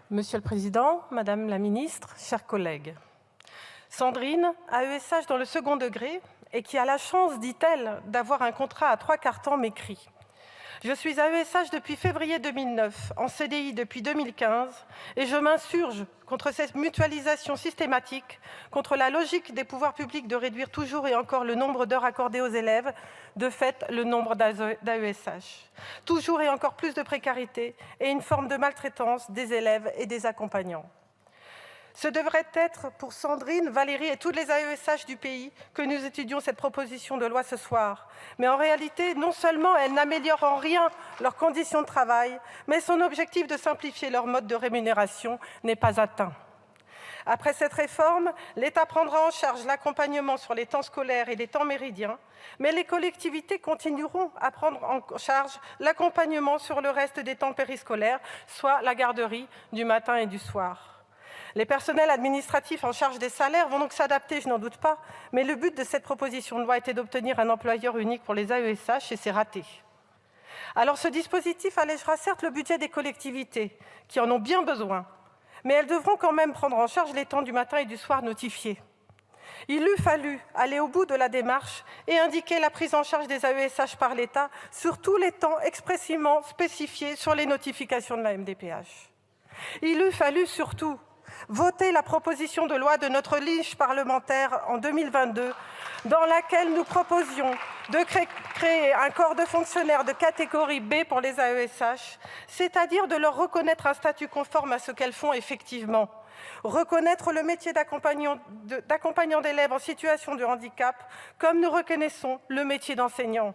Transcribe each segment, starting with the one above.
Monsieur le Président, Madame la Ministre, chers collègues. Sandrine, AESH dans le second degré et qui a la chance, dit-elle, d'avoir un contrat à 3/4 temps, m'écrit « Je suis AESH depuis février 2009, en CDI depuis 2015 et je m'insurge contre cette mutualisation systématique, contre la logique des pouvoirs publics de réduire toujours et encore le nombre d'heures accordées aux élèves, de fait le nombre d'AESH. Toujours et encore plus de précarité et une forme de maltraitance des élèves et des accompagnants. » Ce devrait être pour Sandrine, Valérie et tous les AESH du pays que nous étudions cette proposition de loi ce soir. Mais en réalité, non seulement elle n'améliore en rien leurs conditions de travail, mais son objectif de simplifier leur mode de rémunération n'est pas atteint. Après cette réforme, l'État prendra en charge l'accompagnement sur les temps scolaires et les temps méridiens, mais les collectivités continueront à prendre en charge l'accompagnement sur le reste des temps périscolaires, soit la garderie du matin et du soir. Les personnels administratifs en charge des salaires vont donc s'adapter, je n'en doute pas, mais le but de cette proposition de loi était d'obtenir un employeur unique pour les AESH et c'est raté. Alors ce dispositif allégera certes le budget des collectivités, qui en ont bien besoin, mais elles devront quand même prendre en charge les temps du matin et du soir notifiés. Il eût fallu aller au bout de la démarche et indiquer la prise en charge des AESH par l'État sur tous les temps expressément spécifiés sur les notifications de la MDPH. Il eût fallu surtout voter la proposition de loi de notre niche parlementaire en 2022, dans laquelle nous proposions de créer un corps de fonctionnaires de catégorie B pour les AESH, c'est-à-dire de leur reconnaître un statut conforme à ce qu'elles font effectivement. Reconnaître le métier d'accompagnant d'élèves en situation de handicap, comme nous reconnaissons le métier d'enseignant.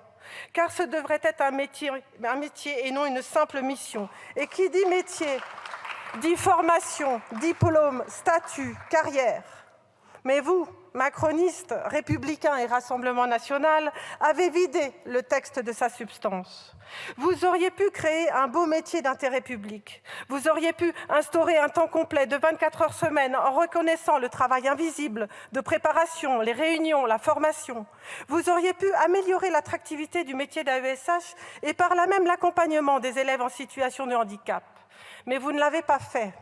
Car ce devrait être un métier et non une simple mission. Et qui dit métier dit formation, diplôme, statut, carrière. Mais vous, macronistes, républicains et Rassemblement national, avez vidé le texte de sa substance. Vous auriez pu créer un beau métier d'intérêt public. Vous auriez pu instaurer un temps complet de 24 heures semaine en reconnaissant le travail invisible de préparation, les réunions, la formation. Vous auriez pu améliorer l'attractivité du métier d'AESH et par là même l'accompagnement des élèves en situation de handicap. Mais vous ne l'avez pas fait.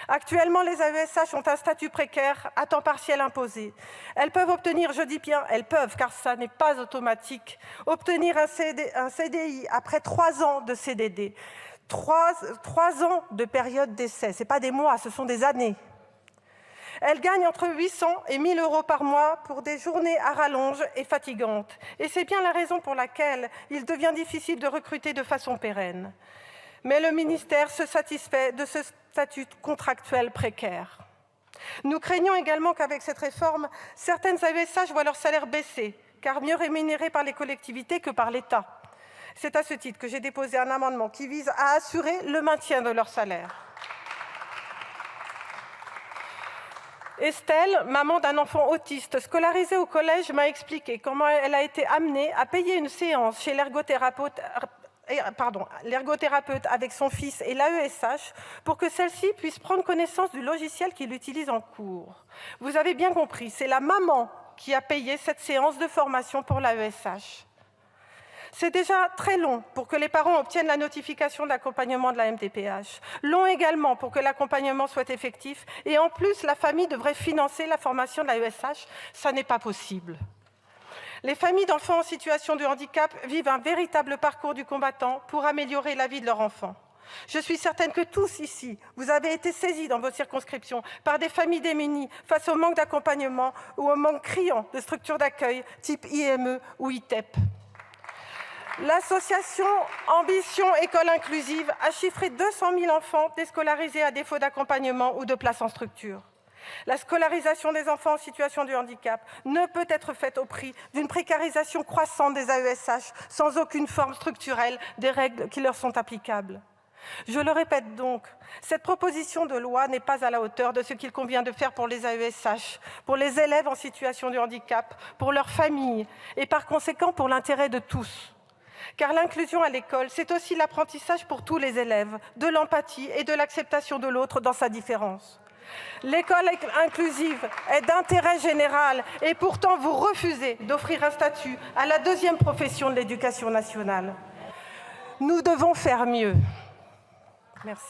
Actuellement, les AESH ont un statut précaire à temps partiel imposé. Elles peuvent obtenir, je dis bien elles peuvent, car ça n'est pas automatique, obtenir un CDI après 3 ans de CDD. 3 ans de période d'essai, ce n'est pas des mois, ce sont des années. Elles gagnent entre 800 et 1 000 euros par mois pour des journées à rallonge et fatigantes. Et c'est bien la raison pour laquelle il devient difficile de recruter de façon pérenne. Mais le ministère se satisfait de ce statut contractuel précaire. Nous craignons également qu'avec cette réforme, certaines AESH voient leur salaire baisser, car mieux rémunérés par les collectivités que par l'État. C'est à ce titre que j'ai déposé un amendement qui vise à assurer le maintien de leur salaire. Estelle, maman d'un enfant autiste scolarisé au collège, m'a expliqué comment elle a été amenée à payer une séance chez l'ergothérapeute avec son fils et l'AESH pour que celle-ci puisse prendre connaissance du logiciel qu'il utilise en cours. Vous avez bien compris, c'est la maman qui a payé cette séance de formation pour l'AESH. C'est déjà très long pour que les parents obtiennent la notification de l'accompagnement de la MDPH. Long également pour que l'accompagnement soit effectif. Et en plus, la famille devrait financer la formation de l'AESH. Ça n'est pas possible. Les familles d'enfants en situation de handicap vivent un véritable parcours du combattant pour améliorer la vie de leur enfant. Je suis certaine que tous ici, vous avez été saisis dans vos circonscriptions par des familles démunies face au manque d'accompagnement ou au manque criant de structures d'accueil type IME ou ITEP. L'association Ambition École Inclusive a chiffré 200 000 enfants déscolarisés à défaut d'accompagnement ou de place en structure. La scolarisation des enfants en situation de handicap ne peut être faite au prix d'une précarisation croissante des AESH sans aucune forme structurelle des règles qui leur sont applicables. Je le répète donc, cette proposition de loi n'est pas à la hauteur de ce qu'il convient de faire pour les AESH, pour les élèves en situation de handicap, pour leurs familles et par conséquent pour l'intérêt de tous. Car l'inclusion à l'école, c'est aussi l'apprentissage pour tous les élèves, de l'empathie et de l'acceptation de l'autre dans sa différence. L'école inclusive est d'intérêt général et pourtant vous refusez d'offrir un statut à la deuxième profession de l'éducation nationale. Nous devons faire mieux. Merci.